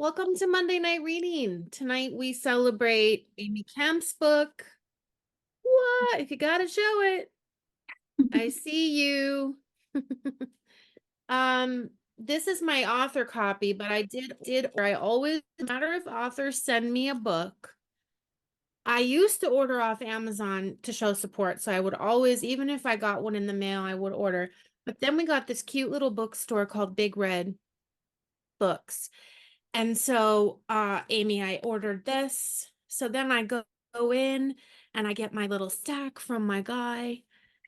Welcome to Monday Night Reading. Tonight we celebrate Amy Kemp's book. What? If you gotta show it, I see you. This is my author copy, but I always, no matter if authors send me a book, I used to order off Amazon to show support. So I would always, even if I got one in the mail, I would order. But then we got this cute little bookstore called Big Red Books. And so, Amy, I ordered this. So then I go in and I get my little stack from my guy.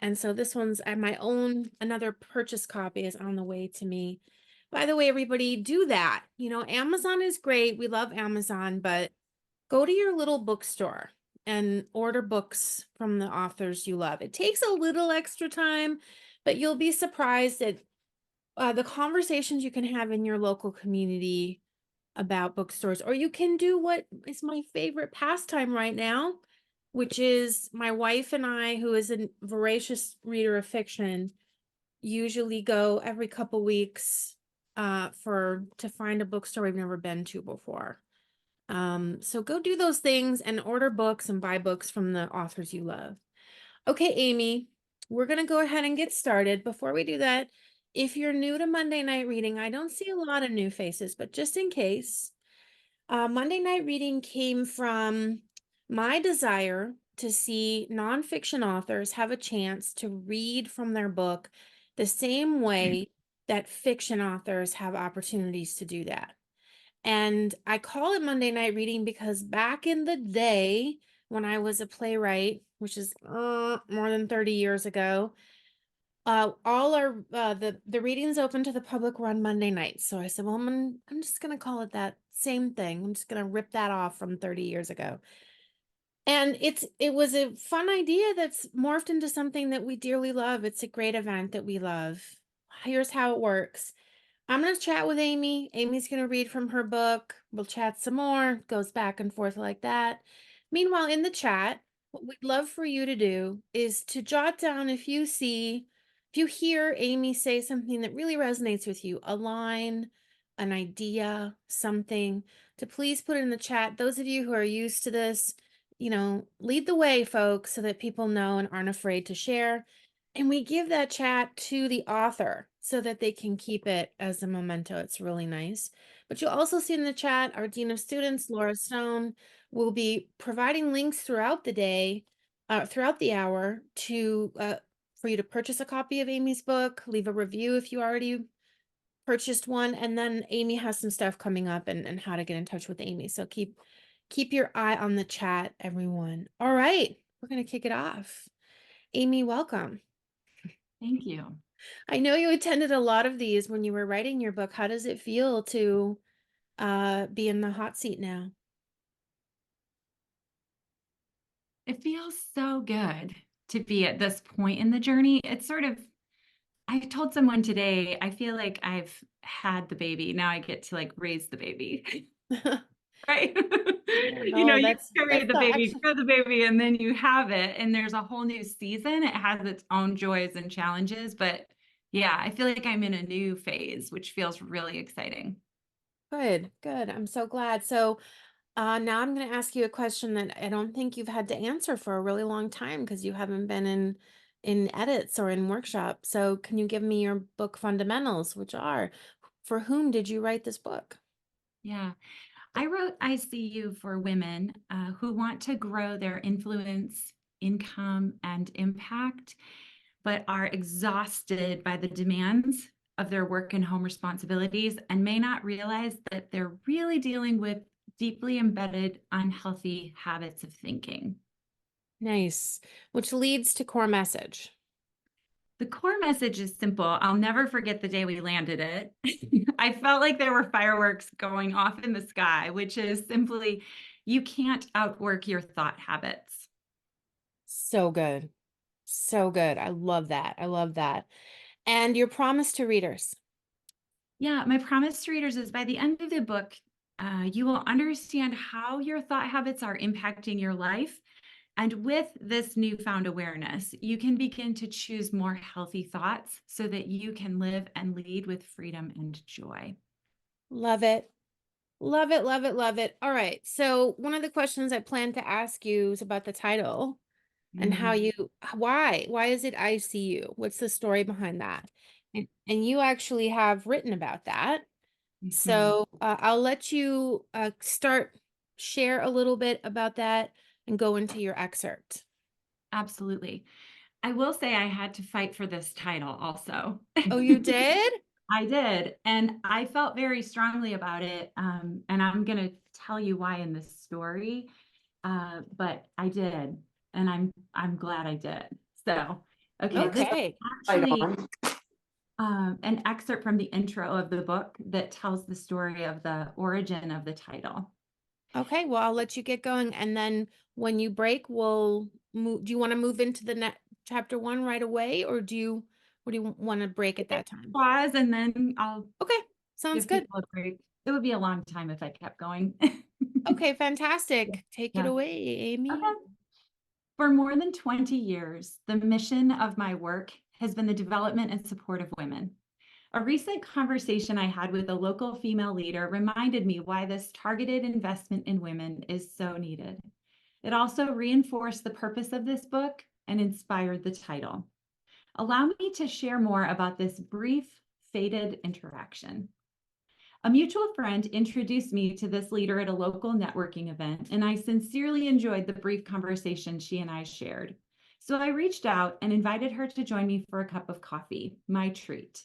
And so this one's my own, another purchase copy is on the way to me. By the way, everybody, do that. You know, Amazon is great. We love Amazon, but go to your little bookstore and order books from the authors you love. It takes a little extra time, but you'll be surprised at the conversations you can have in your local community about bookstores, or you can do what is my favorite pastime right now, which is my wife and I, who is a voracious reader of fiction, usually go every couple weeks to find a bookstore we've never been to before. So go do those things and order books and buy books from the authors you love. Okay, Amy, we're going to go ahead and get started. Before we do that, if you're new to Monday Night Reading, I don't see a lot of new faces, but just in case, Monday Night Reading came from my desire to see nonfiction authors have a chance to read from their book the same way that fiction authors have opportunities to do that. And I call it Monday Night Reading because back in the day when I was a playwright, which is more than 30 years ago, all our the readings open to the public were on Monday nights. So I said, well, I'm just gonna call it that same thing. I'm just gonna rip that off from 30 years ago. And it was a fun idea that's morphed into something that we dearly love. It's a great event that we love. Here's how it works. I'm going to chat with Amy. Amy's going to read from her book. We'll chat some more. Goes back and forth like that. Meanwhile, in the chat, what we'd love for you to do is to jot down if you hear Amy say something that really resonates with you, a line, an idea, something, to please put it in the chat. Those of you who are used to this, lead the way, folks, so that people know and aren't afraid to share. And we give that chat to the author so that they can keep it as a memento. It's really nice. But you'll also see in the chat, our Dean of Students, Laura Stone, will be providing links throughout the day, throughout the hour, for you to purchase a copy of Amy's book, leave a review if you already purchased one, and then Amy has some stuff coming up and how to get in touch with Amy. So keep your eye on the chat, everyone. All right, we're going to kick it off. Amy, welcome. Thank you. I know you attended a lot of these when you were writing your book. How does it feel to be in the hot seat now? It feels so good to be at this point in the journey. It's sort of, I told someone today, I feel like I've had the baby. Now I get to raise the baby. Right? Oh, You that's carry the the baby, actual. grow the baby, and then you have it. And there's a whole new season. It has its own joys and challenges. But yeah, I feel like I'm in a new phase, which feels really exciting. Good, good. I'm so glad. So now I'm going to ask you a question that I don't think you've had to answer for a really long time because you haven't been in edits or in workshops. So can you give me your book fundamentals, which are, for whom did you write this book? Yeah. I wrote ICU for women who want to grow their influence, income, and impact, but are exhausted by the demands of their work and home responsibilities and may not realize that they're really dealing with deeply embedded, unhealthy habits of thinking. Nice. Which leads to core message. The core message is simple. I'll never forget the day we landed it. I felt like there were fireworks going off in the sky, which is simply, you can't outwork your thought habits. So good. So good. I love that. I love that. And your promise to readers. Yeah, my promise to readers is by the end of the book, you will understand how your thought habits are impacting your life. And with this newfound awareness, you can begin to choose more healthy thoughts so that you can live and lead with freedom and joy. Love it. Love it, love it, love it. All right. So one of the questions I plan to ask you is about the title and how Mm, you why is it I see you? What's the story behind that? And you actually have written about that. mhm. So I'll let you start share a little bit about that and go into your excerpt. Absolutely. I will say I had to fight for this title also. Oh, you did? I did, and I felt very strongly about it, and I'm gonna tell you why in this story, but I did, and I'm glad I did. So, okay, this is Okay. Right actually on. an excerpt from the intro of the book that tells the story of the origin of the title. Okay, well, I'll let you get going, and then when you break, we'll move. Do you want to move into the next chapter one right away, or do you want to break We at can that time? pause and then I'll Okay, sounds give good. people a break. It would be a long time if I kept going. Okay, Yeah. fantastic. Take it Yeah. away, Amy. Okay. For more than 20 years, the mission of my work has been the development and support of women. A recent conversation I had with a local female leader reminded me why this targeted investment in women is so needed. It also reinforced the purpose of this book and inspired the title. Allow me to share more about this brief, fated interaction. A mutual friend introduced me to this leader at a local networking event, and I sincerely enjoyed the brief conversation she and I shared. So I reached out and invited her to join me for a cup of coffee, my treat.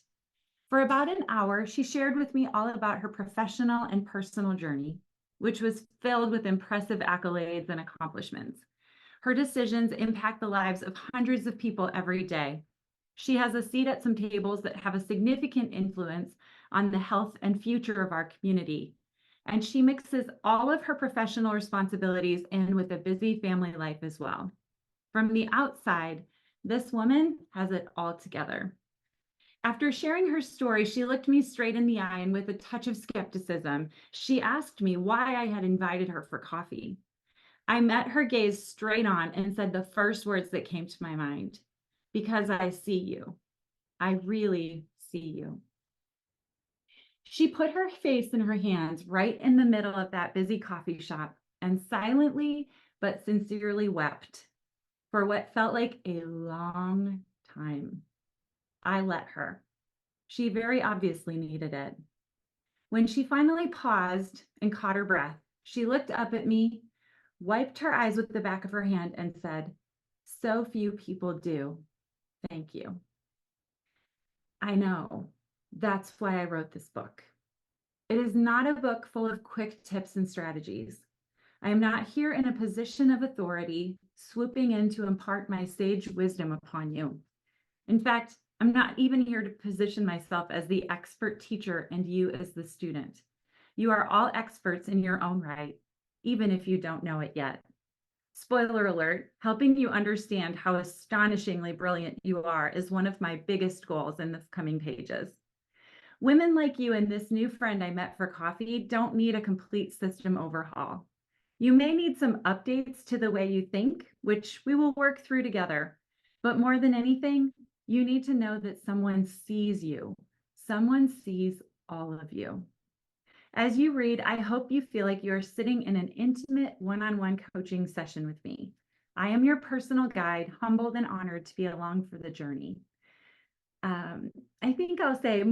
For about an hour, she shared with me all about her professional and personal journey, which was filled with impressive accolades and accomplishments. Her decisions impact the lives of hundreds of people every day. She has a seat at some tables that have a significant influence on the health and future of our community. And she mixes all of her professional responsibilities in with a busy family life as well. From the outside, this woman has it all together. After sharing her story, she looked me straight in the eye and with a touch of skepticism, she asked me why I had invited her for coffee. I met her gaze straight on and said the first words that came to my mind, because I see you. I really see you. She put her face in her hands right in the middle of that busy coffee shop and silently but sincerely wept for what felt like a long time. I let her. She very obviously needed it. When she finally paused and caught her breath, she looked up at me, wiped her eyes with the back of her hand, and said, "So few people do. Thank you." I know. That's why I wrote this book. It is not a book full of quick tips and strategies. I am not here in a position of authority, swooping in to impart my sage wisdom upon you. In fact, I'm not even here to position myself as the expert teacher and you as the student. You are all experts in your own right, even if you don't know it yet. Spoiler alert, helping you understand how astonishingly brilliant you are is one of my biggest goals in the coming pages. Women like you and this new friend I met for coffee don't need a complete system overhaul. You may need some updates to the way you think, which we will work through together. But more than anything, you need to know that someone sees you. Someone sees all of you. As you read, I hope you feel like you're sitting in an intimate one-on-one coaching session with me. I am your personal guide, humbled and honored to be along for the journey. I think I'll say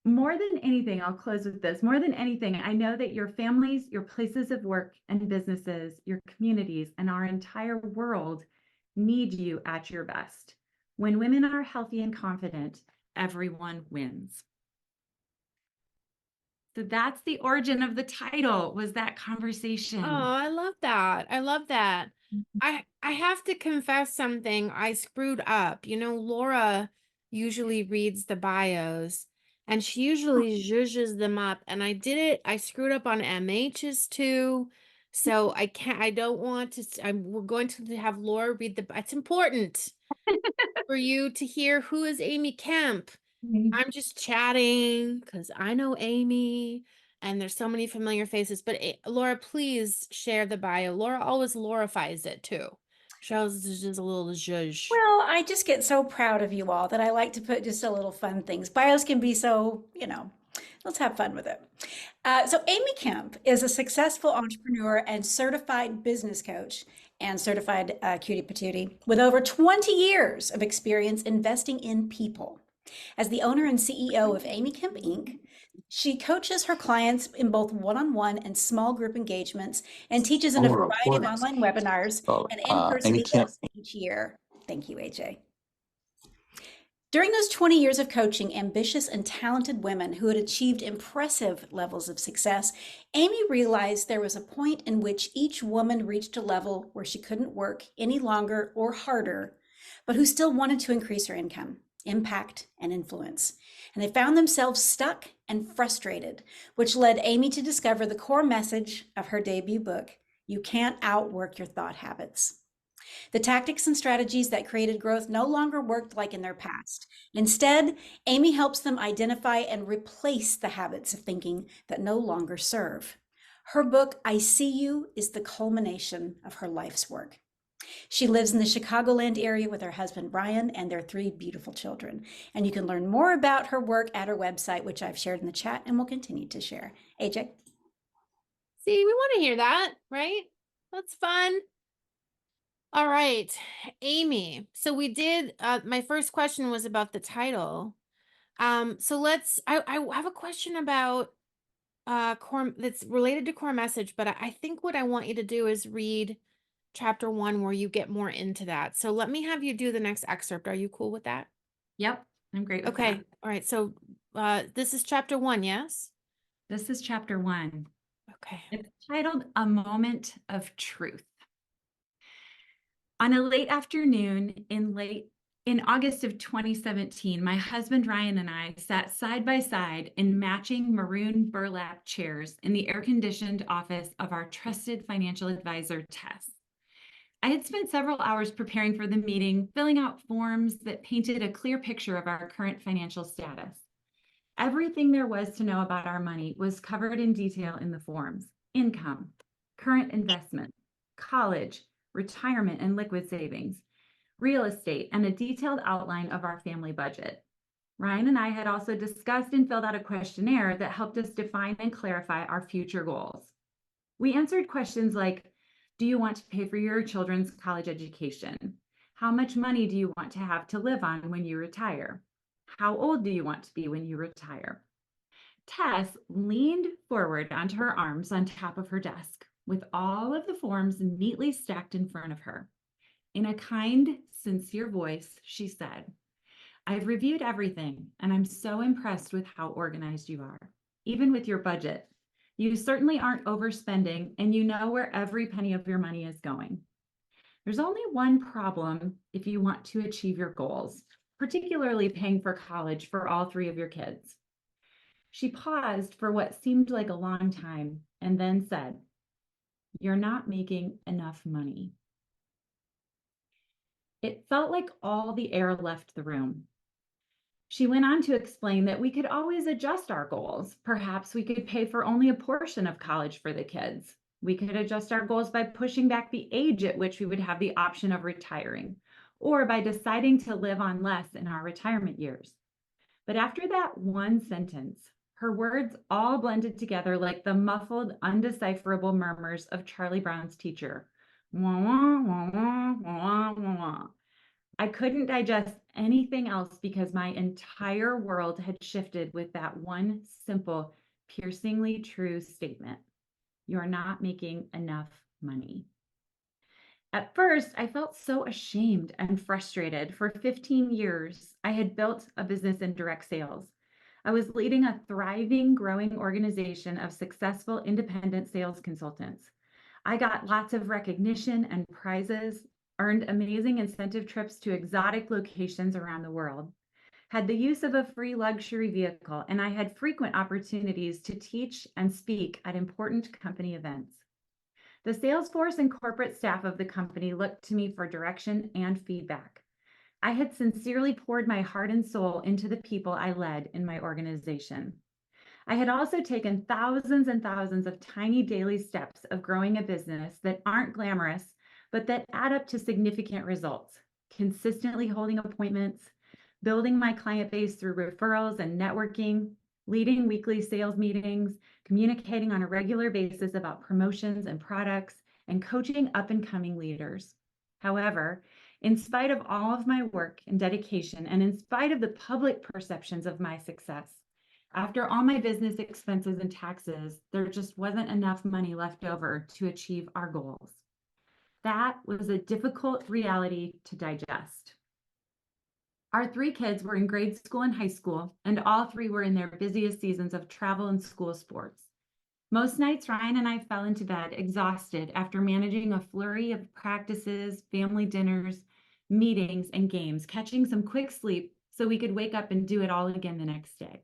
more than anything, I'll close with this. More than anything, I know that your families, your places of work and businesses, your communities, and our entire world need you at your best. When women are healthy and confident, everyone wins. So that's the origin of the title, was that Oh, conversation. I love that. I love that. Mhm. I have to confess something. I screwed up. You know, Laura usually reads the bios and she usually zhuzhes them up. And I did it. I screwed up on MH's too. So I don't want to, we're going to have Laura read it's important for you to hear who is Amy Kemp. I'm just chatting because I know Amy and there's so many familiar faces. But Laura, please share the bio. Laura always Laurifies it too. She always is just a little zhuzh. Well, I just get so proud of you all that I like to put just a little fun things. Bios can be so, Let's have fun with it. So, Amy Kemp is a successful entrepreneur and certified business coach and certified cutie patootie with over 20 years of experience investing in people. As the owner and CEO of Amy Kemp Inc., she coaches her clients in both one on one and small group engagements and teaches in a Oh, we're variety of recording. online webinars So, and in person Amy Kemp. events each year. Thank you, AJ. During those 20 years of coaching ambitious and talented women who had achieved impressive levels of success, Amy realized there was a point in which each woman reached a level where she couldn't work any longer or harder, but who still wanted to increase her income, impact, and influence. And they found themselves stuck and frustrated, which led Amy to discover the core message of her debut book, You Can't Outwork Your Thought Habits. The tactics and strategies that created growth no longer worked like in their past. Instead, Amy helps them identify and replace the habits of thinking that no longer serve. Her book, I See You, is the culmination of her life's work. She lives in the Chicagoland area with her husband, Brian, and their 3 beautiful children. And you can learn more about her work at her website, which I've shared in the chat and will continue to share. AJ? See, we want to hear that, right? That's fun. All right, Amy. So we did, my first question was about the title. So I have a question about core that's related to core message, but I think what I want you to do is read chapter 1 where you get more into that. So let me have you do the next excerpt. Are you cool with that? Yep, I'm great with Okay. that. All right. So this is chapter 1, yes? This is chapter 1. Okay. It's titled A Moment of Truth. On a late afternoon in August of 2017, my husband Ryan and I sat side by side in matching maroon burlap chairs in the air-conditioned office of our trusted financial advisor, Tess. I had spent several hours preparing for the meeting, filling out forms that painted a clear picture of our current financial status. Everything there was to know about our money was covered in detail in the forms: income, current investments, college, retirement and liquid savings, real estate, and a detailed outline of our family budget. Ryan and I had also discussed and filled out a questionnaire that helped us define and clarify our future goals. We answered questions like, do you want to pay for your children's college education? How much money do you want to have to live on when you retire? How old do you want to be when you retire? Tess leaned forward onto her arms on top of her desk, with all of the forms neatly stacked in front of her. In a kind, sincere voice, she said, I've reviewed everything, and I'm so impressed with how organized you are, even with your budget. You certainly aren't overspending, and you know where every penny of your money is going. There's only one problem if you want to achieve your goals, particularly paying for college for all 3 of your kids. She paused for what seemed like a long time and then said, you're not making enough money. It felt like all the air left the room. She went on to explain that we could always adjust our goals. Perhaps we could pay for only a portion of college for the kids. We could adjust our goals by pushing back the age at which we would have the option of retiring, or by deciding to live on less in our retirement years. But after that one sentence, her words all blended together like the muffled, undecipherable murmurs of Charlie Brown's teacher. Wah, wah, wah, wah, wah, wah, wah. I couldn't digest anything else because my entire world had shifted with that one simple, piercingly true statement. You're not making enough money. At first, I felt so ashamed and frustrated. For 15 years, I had built a business in direct sales. I was leading a thriving, growing organization of successful independent sales consultants. I got lots of recognition and prizes, earned amazing incentive trips to exotic locations around the world, had the use of a free luxury vehicle, and I had frequent opportunities to teach and speak at important company events. The sales force and corporate staff of the company looked to me for direction and feedback. I had sincerely poured my heart and soul into the people I led in my organization. I had also taken thousands and thousands of tiny daily steps of growing a business that aren't glamorous, but that add up to significant results, consistently holding appointments, building my client base through referrals and networking, leading weekly sales meetings, communicating on a regular basis about promotions and products, and coaching up-and-coming leaders. However, in spite of all of my work and dedication, and in spite of the public perceptions of my success, after all my business expenses and taxes, there just wasn't enough money left over to achieve our goals. That was a difficult reality to digest. Our 3 kids were in grade school and high school, and all 3 were in their busiest seasons of travel and school sports. Most nights, Ryan and I fell into bed exhausted after managing a flurry of practices, family dinners, meetings, and games, catching some quick sleep so we could wake up and do it all again the next day.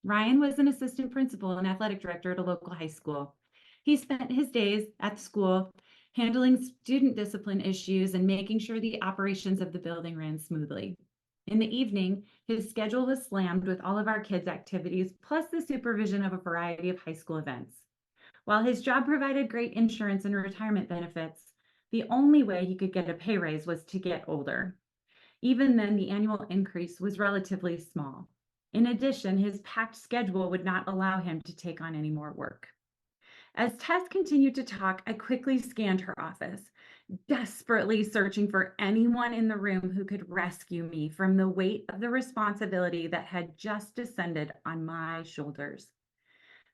Ryan was an assistant principal and athletic director at a local high school. He spent his days at the school handling student discipline issues and making sure the operations of the building ran smoothly. In the evening, his schedule was slammed with all of our kids' activities, plus the supervision of a variety of high school events. While his job provided great insurance and retirement benefits, the only way he could get a pay raise was to get older. Even then, the annual increase was relatively small. In addition, his packed schedule would not allow him to take on any more work. As Tess continued to talk, I quickly scanned her office, desperately searching for anyone in the room who could rescue me from the weight of the responsibility that had just descended on my shoulders.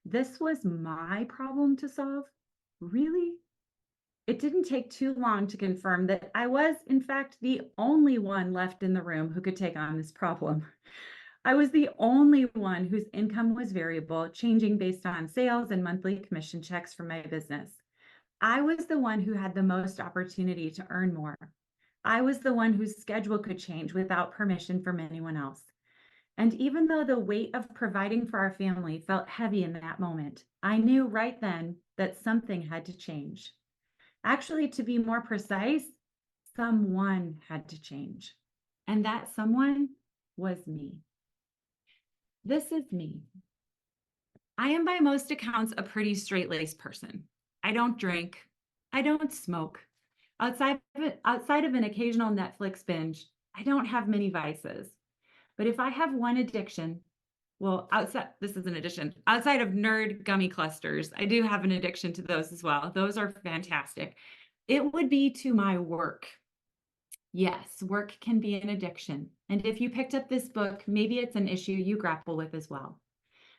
This was my problem to solve? Really? It didn't take too long to confirm that I was, in fact, the only one left in the room who could take on this problem. I was the only one whose income was variable, changing based on sales and monthly commission checks from my business. I was the one who had the most opportunity to earn more. I was the one whose schedule could change without permission from anyone else. And even though the weight of providing for our family felt heavy in that moment, I knew right then that something had to change. Actually, to be more precise, someone had to change. And that someone was me. This is me. I am by most accounts a pretty straight-laced person. I don't drink. I don't smoke. Outside of an occasional Netflix binge, I don't have many vices. But if I have one addiction, well, this is an addiction. Outside of nerd gummy clusters, I do have an addiction to those as well. Those are fantastic. It would be to my work. Yes, work can be an addiction. And if you picked up this book, maybe it's an issue you grapple with as well.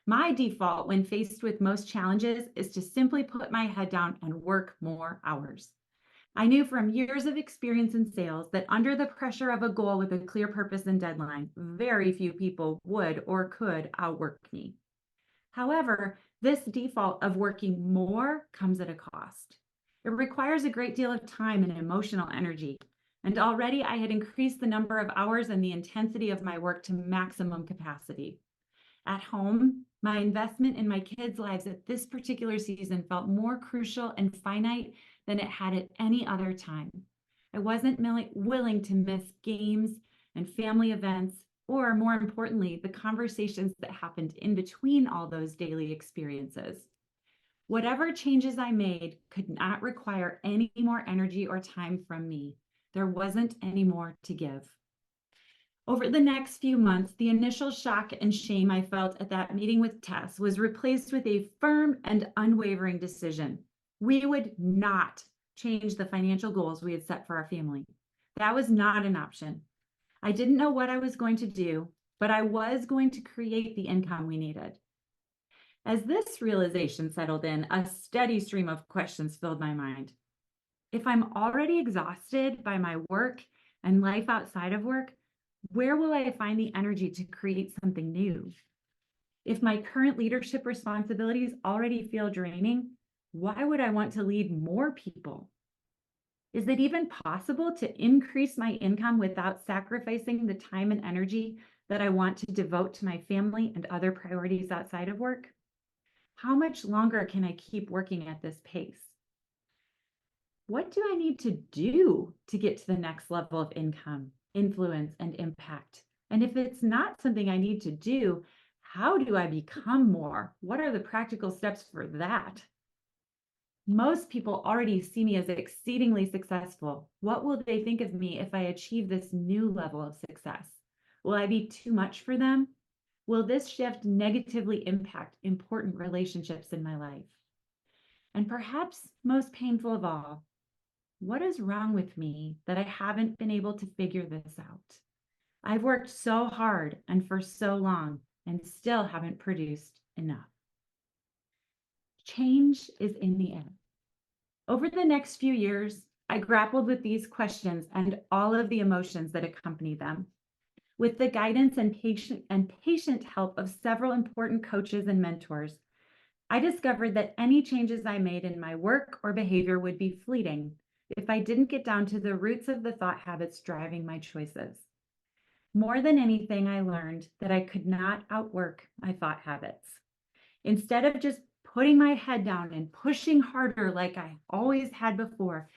My default when faced with most challenges is to simply put my head down and work more hours. I knew from years of experience in sales that under the pressure of a goal with a clear purpose and deadline, very few people would or could outwork me. However, this default of working more comes at a cost. It requires a great deal of time and emotional energy. And already I had increased the number of hours and the intensity of my work to maximum capacity. At home, my investment in my kids' lives at this particular season felt more crucial and finite than it had at any other time. I wasn't willing to miss games and family events, or more importantly, the conversations that happened in between all those daily experiences. Whatever changes I made could not require any more energy or time from me. There wasn't any more to give. Over the next few months, the initial shock and shame I felt at that meeting with Tess was replaced with a firm and unwavering decision. We would not change the financial goals we had set for our family. That was not an option. I didn't know what I was going to do, but I was going to create the income we needed. As this realization settled in, a steady stream of questions filled my mind. If I'm already exhausted by my work and life outside of work, where will I find the energy to create something new? If my current leadership responsibilities already feel draining, why would I want to lead more people? Is it even possible to increase my income without sacrificing the time and energy that I want to devote to my family and other priorities outside of work? How much longer can I keep working at this pace? What do I need to do to get to the next level of income, influence, and impact? And if it's not something I need to do, how do I become more? What are the practical steps for that? Most people already see me as exceedingly successful. What will they think of me if I achieve this new level of success? Will I be too much for them? Will this shift negatively impact important relationships in my life? And perhaps most painful of all, what is wrong with me that I haven't been able to figure this out? I've worked so hard and for so long and still haven't produced enough. Change is in the air. Over the next few years, I grappled with these questions and all of the emotions that accompany them. With the guidance and patient help of several important coaches and mentors, I discovered that any changes I made in my work or behavior would be fleeting if I didn't get down to the roots of the thought habits driving my choices. More than anything, I learned that I could not outwork my thought habits. Instead of just putting my head down and pushing harder like I always had before,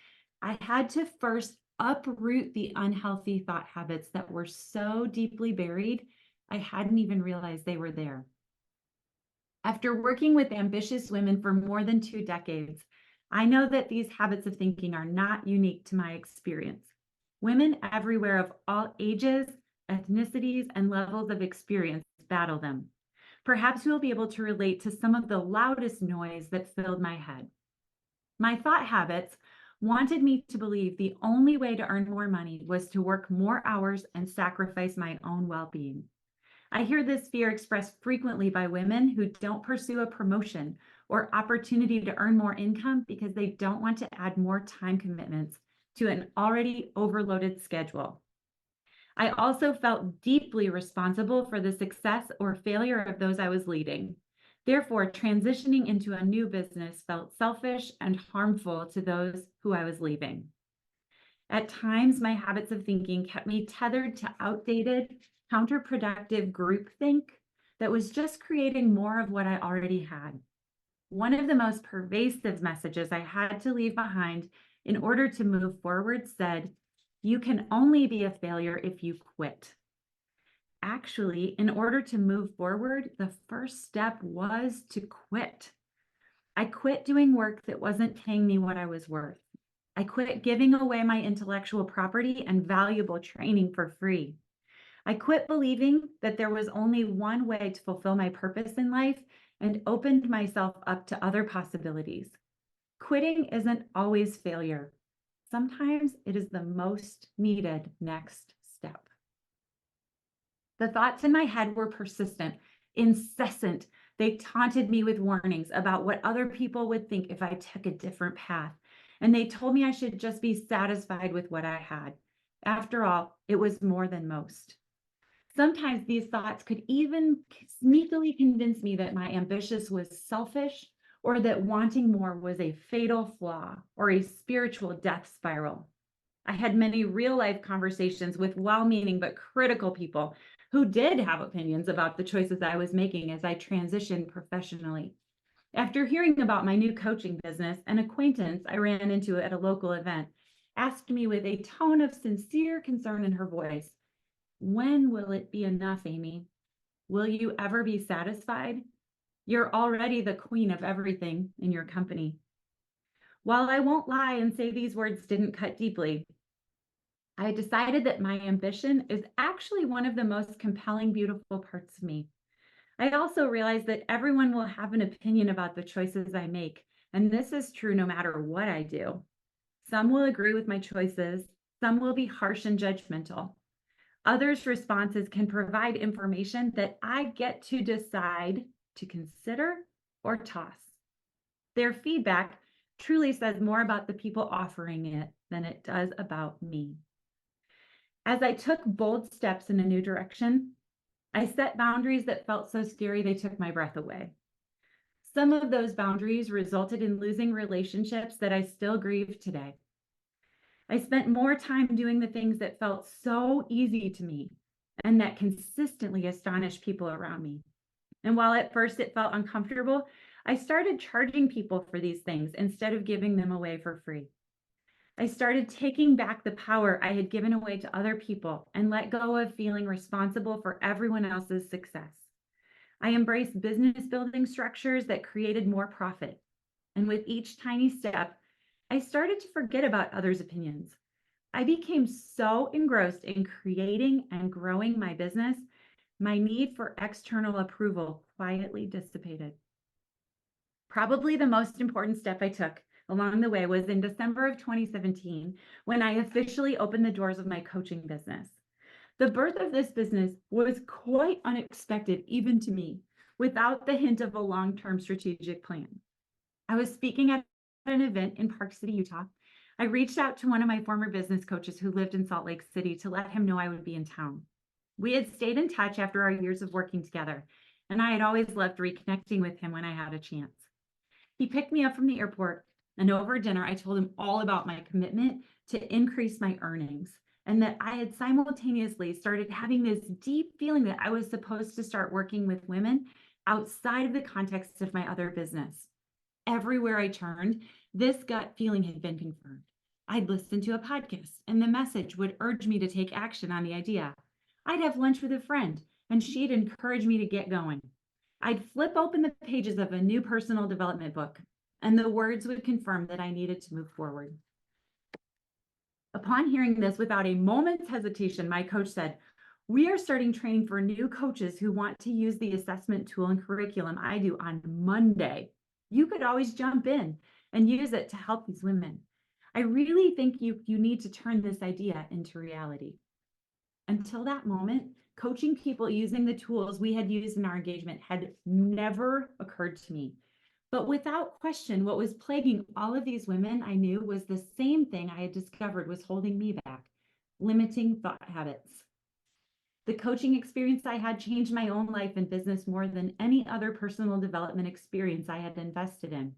I had to first uproot the unhealthy thought habits that were so deeply buried, I hadn't even realized they were there. After working with ambitious women for more than 2 decades, I know that these habits of thinking are not unique to my experience. Women everywhere of all ages, ethnicities, and levels of experience battle them. Perhaps you'll be able to relate to some of the loudest noise that filled my head. My thought habits wanted me to believe the only way to earn more money was to work more hours and sacrifice my own well-being. I hear this fear expressed frequently by women who don't pursue a promotion or opportunity to earn more income because they don't want to add more time commitments to an already overloaded schedule. I also felt deeply responsible for the success or failure of those I was leading. Therefore, transitioning into a new business felt selfish and harmful to those who I was leaving. At times, my habits of thinking kept me tethered to outdated, counterproductive groupthink that was just creating more of what I already had. One of the most pervasive messages I had to leave behind in order to move forward said, "You can only be a failure if you quit." Actually, in order to move forward, the first step was to quit. I quit doing work that wasn't paying me what I was worth. I quit giving away my intellectual property and valuable training for free. I quit believing that there was only one way to fulfill my purpose in life and opened myself up to other possibilities. Quitting isn't always failure. Sometimes it is the most needed next step. The thoughts in my head were persistent, incessant. They taunted me with warnings about what other people would think if I took a different path. And they told me I should just be satisfied with what I had. After all, it was more than most. Sometimes these thoughts could even sneakily convince me that my ambition was selfish or that wanting more was a fatal flaw or a spiritual death spiral. I had many real-life conversations with well-meaning but critical people who did have opinions about the choices I was making as I transitioned professionally. After hearing about my new coaching business, an acquaintance I ran into at a local event asked me with a tone of sincere concern in her voice, "When will it be enough, Amy? Will you ever be satisfied? You're already the queen of everything in your company." While I won't lie and say these words didn't cut deeply, I decided that my ambition is actually one of the most compelling, beautiful parts of me. I also realized that everyone will have an opinion about the choices I make, and this is true no matter what I do. Some will agree with my choices, some will be harsh and judgmental. Others' responses can provide information that I get to decide to consider or toss. Their feedback truly says more about the people offering it than it does about me. As I took bold steps in a new direction, I set boundaries that felt so scary they took my breath away. Some of those boundaries resulted in losing relationships that I still grieve today. I spent more time doing the things that felt so easy to me and that consistently astonished people around me. And while at first it felt uncomfortable, I started charging people for these things instead of giving them away for free. I started taking back the power I had given away to other people and let go of feeling responsible for everyone else's success. I embraced business building structures that created more profit. And with each tiny step, I started to forget about others' opinions. I became so engrossed in creating and growing my business my need for external approval quietly dissipated. Probably the most important step I took along the way was in December of 2017, when I officially opened the doors of my coaching business. The birth of this business was quite unexpected, even to me, without the hint of a long-term strategic plan. I was speaking at an event in Park City, Utah. I reached out to one of my former business coaches who lived in Salt Lake City to let him know I would be in town. We had stayed in touch after our years of working together, and I had always loved reconnecting with him when I had a chance. He picked me up from the airport, and over dinner, I told him all about my commitment to increase my earnings, and that I had simultaneously started having this deep feeling that I was supposed to start working with women outside of the context of my other business. Everywhere I turned, this gut feeling had been confirmed. I'd listen to a podcast, and the message would urge me to take action on the idea. I'd have lunch with a friend, and she'd encourage me to get going. I'd flip open the pages of a new personal development book, and the words would confirm that I needed to move forward. Upon hearing this, without a moment's hesitation, my coach said, "We are starting training for new coaches who want to use the assessment tool and curriculum I do on Monday. You could always jump in and use it to help these women. I really think you need to turn this idea into reality." Until that moment, coaching people using the tools we had used in our engagement had never occurred to me. But without question, what was plaguing all of these women I knew was the same thing I had discovered was holding me back: limiting thought habits. The coaching experience I had changed my own life and business more than any other personal development experience I had invested in.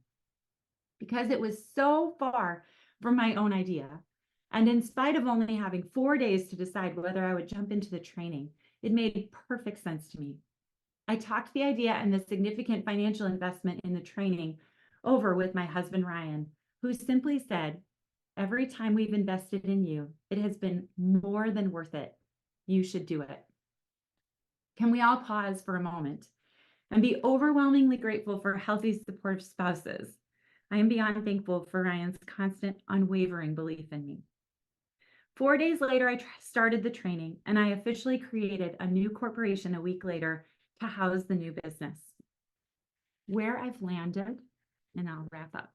Because it was so far from my own idea, and in spite of only having 4 days to decide whether I would jump into the training, it made perfect sense to me. I talked the idea and the significant financial investment in the training over with my husband, Ryan, who simply said, "Every time we've invested in you, it has been more than worth it. You should do it." Can we all pause for a moment and be overwhelmingly grateful for healthy, supportive spouses? I am beyond thankful for Ryan's constant, unwavering belief in me. 4 days later, I started the training, and I officially created a new corporation a week later to house the new business. Where I've landed, and I'll wrap up.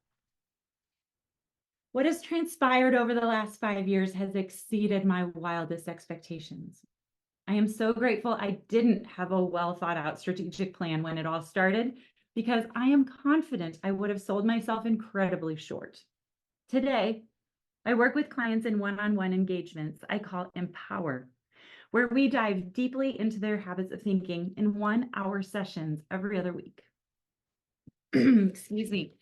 What has transpired over the last 5 years has exceeded my wildest expectations. I am so grateful I didn't have a well thought out strategic plan when it all started, because I am confident I would have sold myself incredibly short. Today, I work with clients in one-on-one engagements I call Empower, where we dive deeply into their habits of thinking in 1-hour sessions every other week. Excuse me.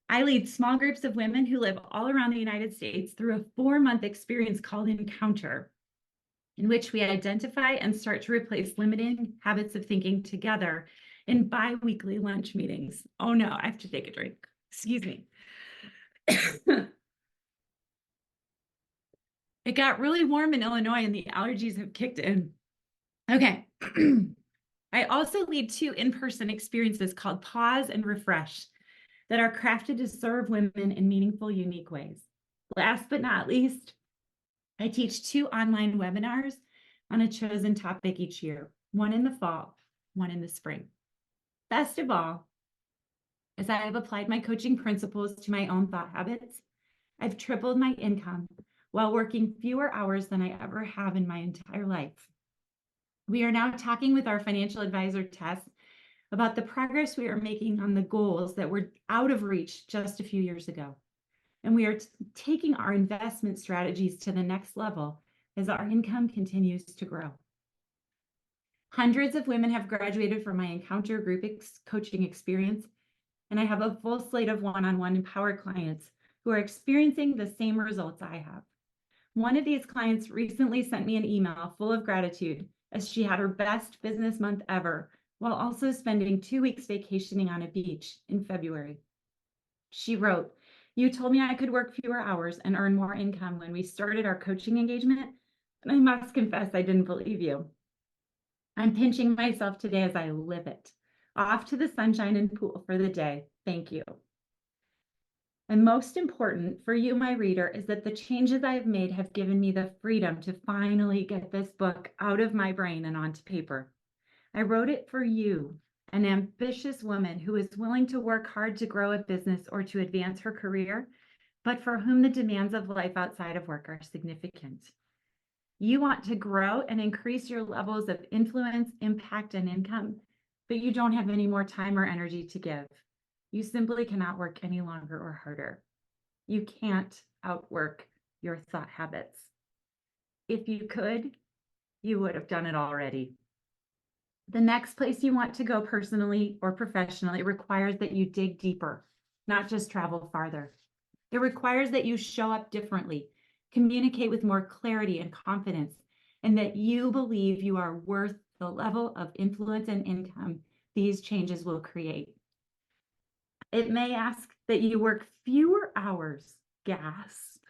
I lead small groups of women who live all around the United States through a 4-month experience called Encounter, in which we identify and start to replace limiting habits of thinking together in bi-weekly lunch meetings. Oh no, I have to take a drink. Excuse me. It got really warm in Illinois and the allergies have kicked in. Okay. I also lead 2 in-person experiences called Pause and Refresh that are crafted to serve women in meaningful, unique ways. Last but not least, I teach 2 online webinars on a chosen topic each year, one in the fall, one in the spring. Best of all, as I have applied my coaching principles to my own thought habits, I've tripled my income while working fewer hours than I ever have in my entire life. We are now talking with our financial advisor, Tess, about the progress we are making on the goals that were out of reach just a few years ago. And we are taking our investment strategies to the next level as our income continues to grow. Hundreds of women have graduated from my Encounter group coaching experience, and I have a full slate of one-on-one Empower clients who are experiencing the same results I have. One of these clients recently sent me an email full of gratitude as she had her best business month ever, while also spending 2 weeks vacationing on a beach in February. She wrote, "You told me I could work fewer hours and earn more income when we started our coaching engagement, and I must confess I didn't believe you. I'm pinching myself today as I live it. Off to the sunshine and pool for the day. Thank you." And most important for you, my reader, is that the changes I have made have given me the freedom to finally get this book out of my brain and onto paper. I wrote it for you, an ambitious woman who is willing to work hard to grow a business or to advance her career, but for whom the demands of life outside of work are significant. You want to grow and increase your levels of influence, impact, and income, but you don't have any more time or energy to give. You simply cannot work any longer or harder. You can't outwork your thought habits. If you could, you would have done it already. The next place you want to go personally or professionally requires that you dig deeper, not just travel farther. It requires that you show up differently, communicate with more clarity and confidence, and that you believe you are worth the level of influence and income these changes will create. It may ask that you work fewer hours, gasp,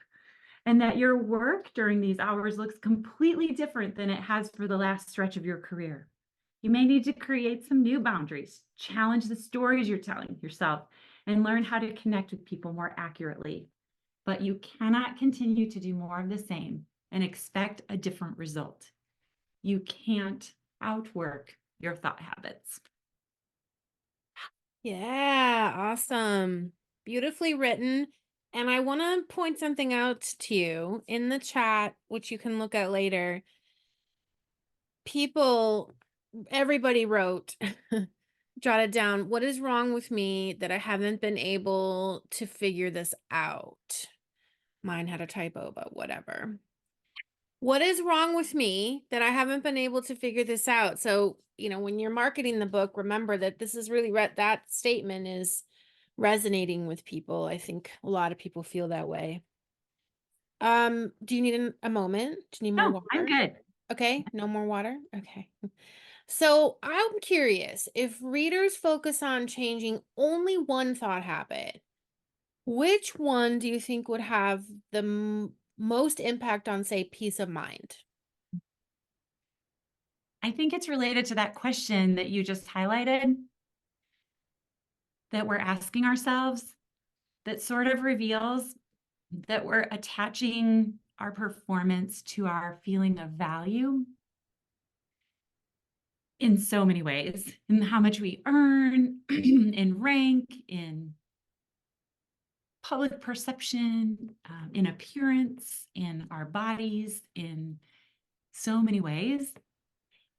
and that your work during these hours looks completely different than it has for the last stretch of your career. You may need to create some new boundaries, challenge the stories you're telling yourself, and learn how to connect with people more accurately. But you cannot continue to do more of the same and expect a different result. You can't outwork your thought habits. Yeah, awesome. Beautifully written. And I want to point something out to you in the chat, which you can look at later. Everybody wrote, jotted down, what is wrong with me that I haven't been able to figure this out? Mine had a typo, but whatever. What is wrong with me that I haven't been able to figure this out? So, when you're marketing the book, remember that this is really that statement is resonating with people. I think a lot of people feel that way. Do you need a moment? Do you need more No, water? I'm good. Okay, no more water? Okay. So I'm curious, if readers focus on changing only one thought habit, which one do you think would have the most impact on, say, peace of mind? I think it's related to that question that you just highlighted that we're asking ourselves that sort of reveals that we're attaching our performance to our feeling of value in so many ways, in how much we earn, in rank, in public perception, in appearance, in our bodies, in so many ways.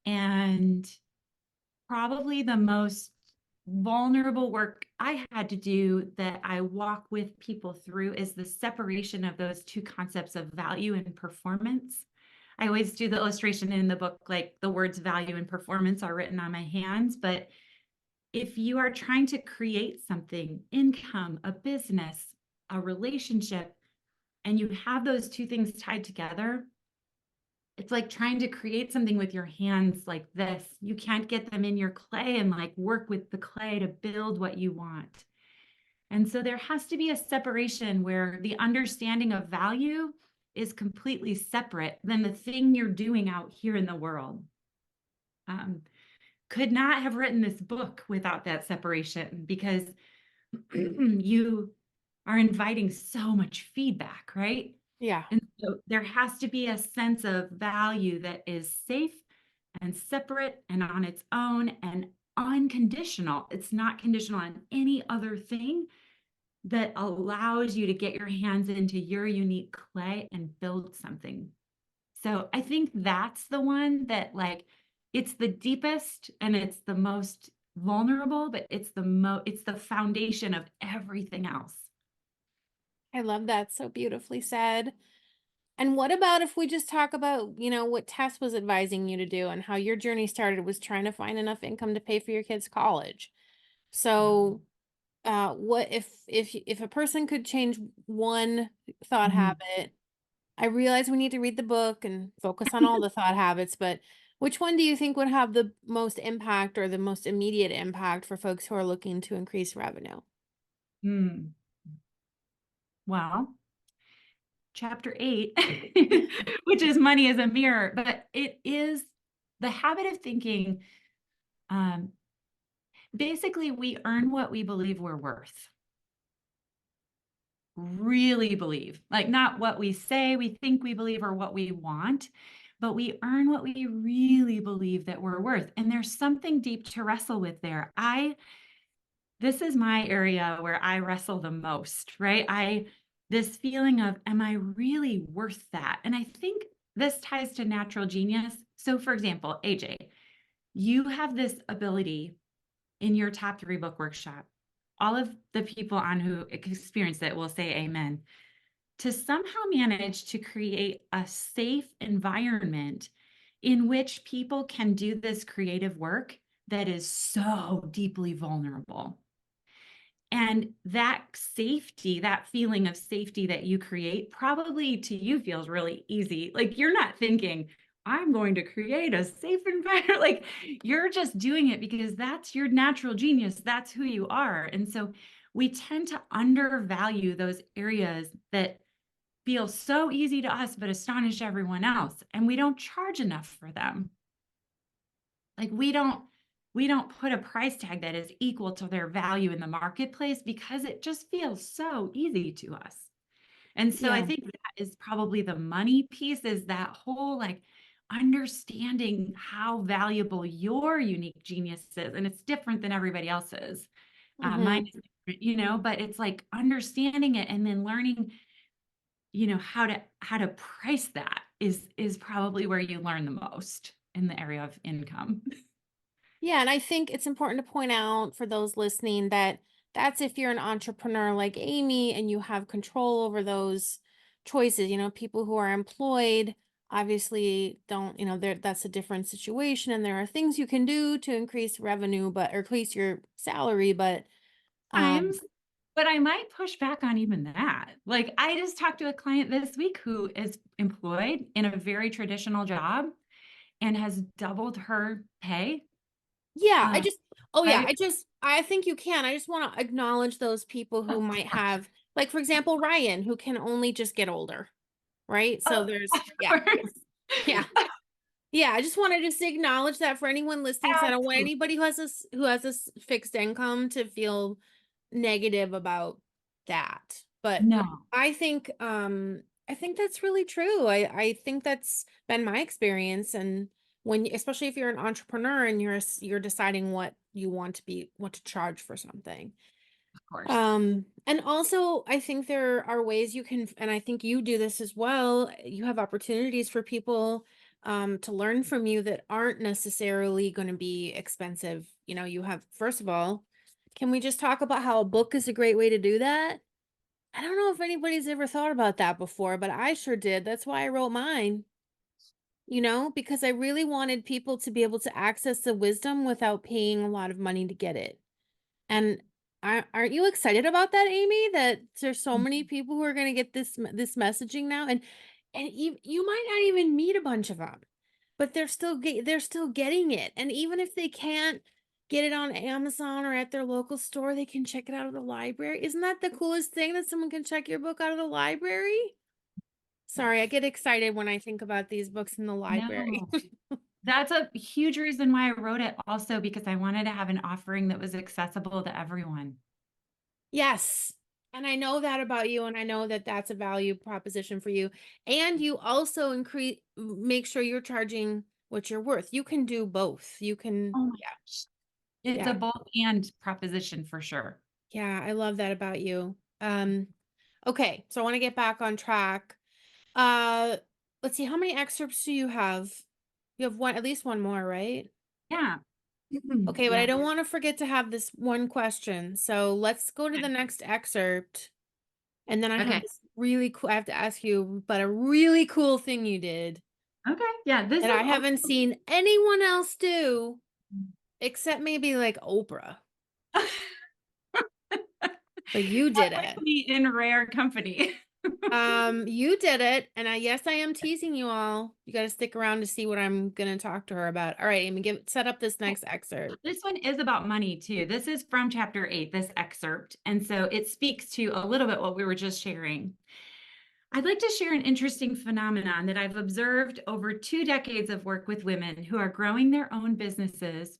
And probably the most vulnerable work I had to do that I walk with people through is the separation of those two concepts of value and performance. I always do the illustration in the book, like the words value and performance are written on my hands. But if you are trying to create something, income, a business, a relationship, and you have those two things tied together, it's like trying to create something with your hands like this. You can't get them in your clay and like work with the clay to build what you want. And so there has to be a separation where the understanding of value is completely separate than the thing you're doing out here in the world. Could not have written this book without that separation, because you are inviting so much feedback, right? Yeah. And so there has to be a sense of value that is safe and separate and on its own and unconditional. It's not conditional on any other thing that allows you to get your hands into your unique clay and build something. So I think that's the one that, like, it's the deepest and it's the most vulnerable, but it's the foundation of everything else. I love that. So beautifully said. And what about if we just talk about, what Tess was advising you to do and how your journey started was trying to find enough income to pay for your kids' college? So, what if a person could change one thought Mhm. habit? I realize we need to read the book and focus on all the thought habits, but which one do you think would have the most impact or the most immediate impact for folks who are looking to increase revenue? Hmm. Well, chapter 8, which is money is a mirror, but it is the habit of thinking. Basically, we earn what we believe we're worth. really believe. Like, not what we say we think we believe or what we want, but we earn what we really believe that we're worth. And there's something deep to wrestle with there. This is my area where I wrestle the most, right? This feeling of, am I really worth that? And I think this ties to natural genius. So, for example, AJ, you have this ability in your top 3 book workshop. All of the people on who experience it will say amen, to somehow manage to create a safe environment in which people can do this creative work that is so deeply vulnerable. And that safety, that feeling of safety that you create, probably to you feels really easy. Like, you're not thinking, I'm going to create a safe environment. Like, you're just doing it because that's your natural genius. That's who you are. And so we tend to undervalue those areas that feel so easy to us, but astonish everyone else. And we don't charge enough for them. Like, we don't put a price tag that is equal to their value in the marketplace because it just feels so easy to us. And so I Yeah. think that is probably the money piece, is that whole like understanding how valuable your unique genius is. And it's different than everybody else's. Mine is different, but it's like understanding it and then learning, how to price that is probably where you learn the most in the area of income. Yeah, and I think it's important to point out for those listening that that's if you're an entrepreneur like Amy and you have control over those choices. People who are employed obviously don't, that's a different situation, and there are things you can do to increase revenue, or increase your salary, but Times, but I might push back on even that. Like, I just talked to a client this week who is employed in a very traditional job and has doubled her pay. yeah, Um, yeah, I I think you can. I just want to acknowledge those people who might have, like, for example, Ryan, who can only just get older, right? oh, So of yeah, course. yeah. Yeah, I just want to just acknowledge that for anyone listening, because I don't want Absolutely. anybody who has this fixed income to feel negative about that. But No, I think that's really true. I think that's been my experience, and especially if you're an entrepreneur and you're deciding what to charge for something. of course. And also I think there are ways you can, and I think you do this as well. You have opportunities for people to learn from you that aren't necessarily going to be expensive. You have, first of all, can we just talk about how a book is a great way to do that? I don't know if anybody's ever thought about that before, but I sure did. That's why I wrote mine, because I really wanted people to be able to access the wisdom without paying a lot of money to get it. And aren't you excited about that, Amy? That there's so many people who are going to get this messaging now, and you might not even meet a bunch of them, but they're still getting it. And even if they can't get it on Amazon or at their local store, they can check it out of the library. Isn't that the coolest thing, that someone can check your book out of the library? Sorry, I Yes. get excited when I think about these books in the library. No. That's a huge reason why I wrote it, also because I wanted to have an offering that was accessible to everyone. Yes. And I know that about you, and I know that that's a value proposition for you. And you also make sure you're charging what you're worth. You can do both. You can, Oh my yeah, gosh. It's a yeah, both and proposition for sure. yeah. I love that about you. Okay, so I want to get back on track. Uh, let's see, how many excerpts do you have? You have one, at least one more, right? Yeah. Okay, but I Yeah. don't want to forget to have this one question. So let's go to the next excerpt. And then I have Okay. this really cool, I have to ask you about a really cool thing you did Okay. Yeah. This that is I haven't seen anyone else do, except maybe like Oprah. But you that did it. puts me in rare company. You did it, and yes, I am teasing you all. You got to stick around to see what I'm gonna talk to her about. All right, Amy, set up this next excerpt. This one is about money too. This is from chapter 8, this excerpt. And so it speaks to a little bit what we were just sharing. I'd like to share an interesting phenomenon that I've observed over 2 decades of work with women who are growing their own businesses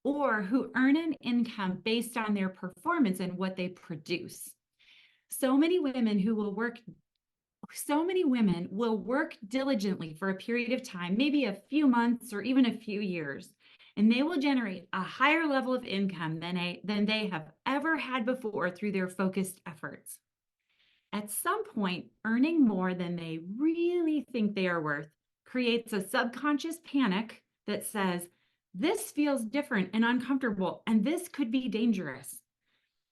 or who earn an income based on their performance and what they produce. So many women will work diligently for a period of time, maybe a few months or even a few years, and they will generate a higher level of income than they have ever had before through their focused efforts. At some point, earning more than they really think they are worth creates a subconscious panic that says, this feels different and uncomfortable, and this could be dangerous.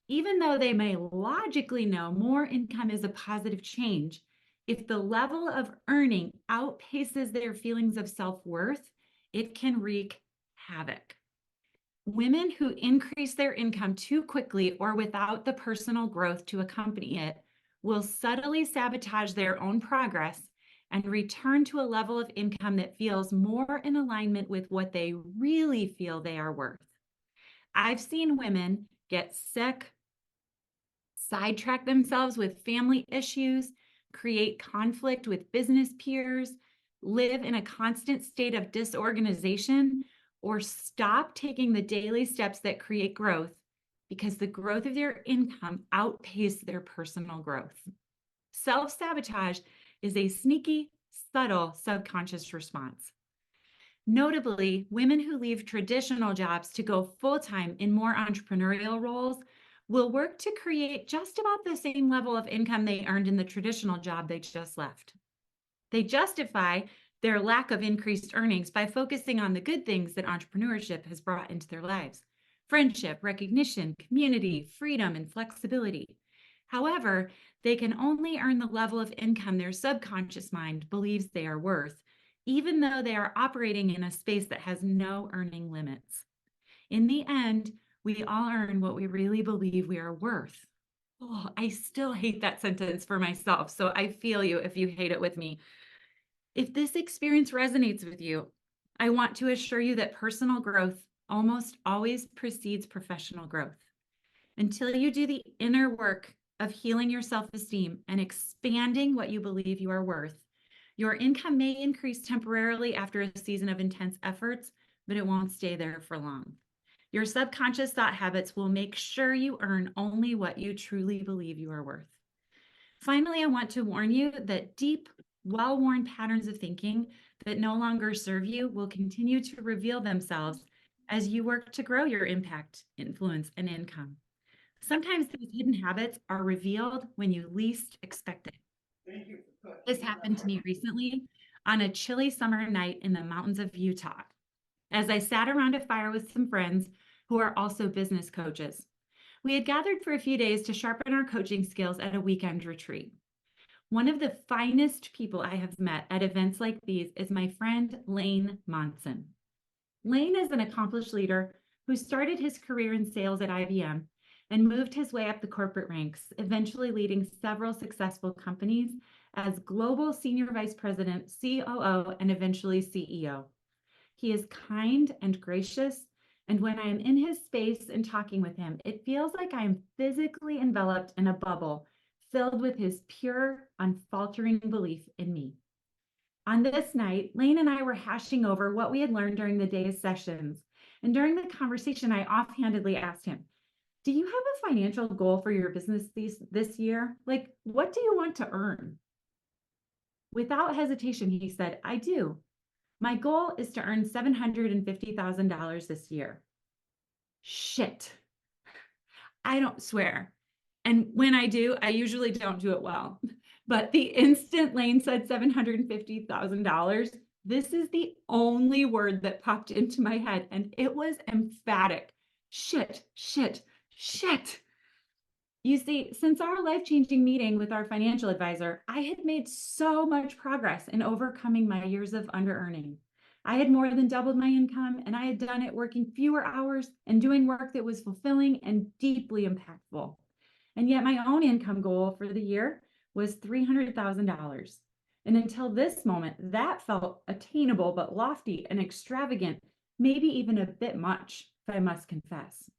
Even though they may logically know more income is a positive change, if the level of earning outpaces their feelings of self-worth, it can wreak havoc. Women who increase their income too quickly or without the personal growth to accompany it will subtly sabotage their own progress and return to a level of income that feels more in alignment with what they really feel they are worth. I've seen women get sick, sidetrack themselves with family issues, create conflict with business peers, live in a constant state of disorganization, or stop taking the daily steps that create growth because the growth of their income outpaced their personal growth. Self-sabotage is a sneaky, subtle subconscious response. Notably, women who leave traditional jobs to go full-time in more entrepreneurial roles will work to create just about the same level of income they earned in the traditional job they just left. They justify their lack of increased earnings by focusing on the good things that entrepreneurship has brought into their lives: friendship, recognition, community, freedom, and flexibility. However, they can only earn the level of income their subconscious mind believes they are worth, even though they are operating in a space that has no earning limits. In the end, we all earn what we really believe we are worth. Oh, I still hate that sentence for myself, so I feel you if you hate it with me. If this experience resonates with you, I want to assure you that personal growth almost always precedes professional growth. Until you do the inner work of healing your self-esteem and expanding what you believe you are worth, your income may increase temporarily after a season of intense efforts, but it won't stay there for long. Your subconscious thought habits will make sure you earn only what you truly believe you are worth. Finally, I want to warn you that deep, well-worn patterns of thinking that no longer serve you will continue to reveal themselves as you work to grow your impact, influence, and income. Sometimes these hidden habits are revealed when you least expect it. This happened to me recently on a chilly summer night in the mountains of Utah, as I sat around a fire with some friends who are also business coaches. We had gathered for a few days to sharpen our coaching skills at a weekend retreat. One of the finest people I have met at events like these is my friend Lane Monson. Lane is an accomplished leader who started his career in sales at IBM and moved his way up the corporate ranks, eventually leading several successful companies as Global Senior Vice President, COO, and eventually CEO. He is kind and gracious, and when I am in his space and talking with him, it feels like I am physically enveloped in a bubble filled with his pure, unfaltering belief in me. On this night, Lane and I were hashing over what we had learned during the day's sessions, and during the conversation, I offhandedly asked him, "Do you have a financial goal for your business this year? Like, what do you want to earn?" Without hesitation, he said, "I do. My goal is to earn $750,000 this year." Shit. I don't swear. And when I do, I usually don't do it well. But the instant Lane said $750,000, this is the only word that popped into my head, and it was emphatic. Shit, shit, shit. You see, since our life-changing meeting with our financial advisor, I had made so much progress in overcoming my years of under-earning. I had more than doubled my income, and I had done it working fewer hours and doing work that was fulfilling and deeply impactful. And yet my own income goal for the year was $300,000. And until this moment, that felt attainable but lofty and extravagant, maybe even a bit much, if I must confess.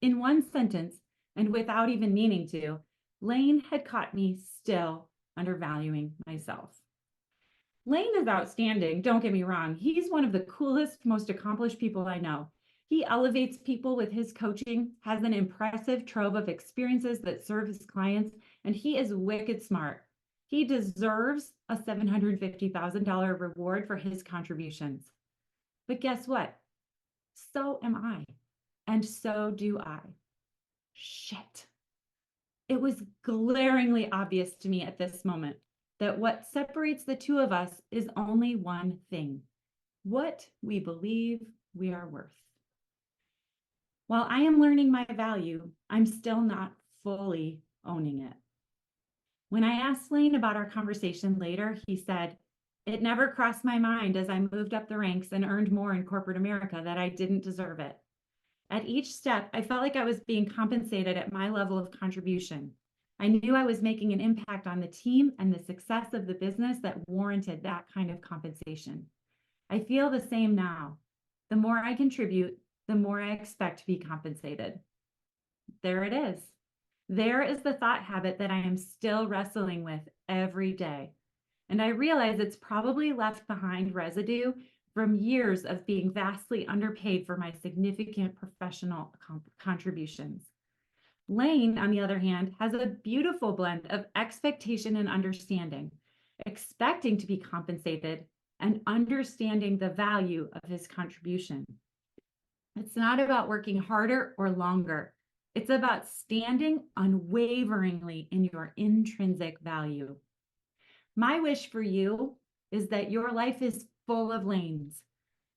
In one sentence, and without even meaning to, Lane had caught me still undervaluing myself. Lane is outstanding, don't get me wrong. He's one of the coolest, most accomplished people I know. He elevates people with his coaching, has an impressive trove of experiences that serve his clients, and he is wicked smart. He deserves a $750,000 reward for his contributions. But guess what? So am I. And so do I. Shit. It was glaringly obvious to me at this moment that what separates the two of us is only one thing: what we believe we are worth. While I am learning my value, I'm still not fully owning it. When I asked Lane about our conversation later, he said, "It never crossed my mind as I moved up the ranks and earned more in corporate America that I didn't deserve it. At each step, I felt like I was being compensated at my level of contribution. I knew I was making an impact on the team and the success of the business that warranted that kind of compensation. I feel the same now. The more I contribute, the more I expect to be compensated." There it is. There is the thought habit that I am still wrestling with every day. And I realize it's probably left behind residue from years of being vastly underpaid for my significant professional contributions. Lane, on the other hand, has a beautiful blend of expectation and understanding, expecting to be compensated and understanding the value of his contribution. It's not about working harder or longer. It's about standing unwaveringly in your intrinsic value. My wish for you is that your life is full of lanes,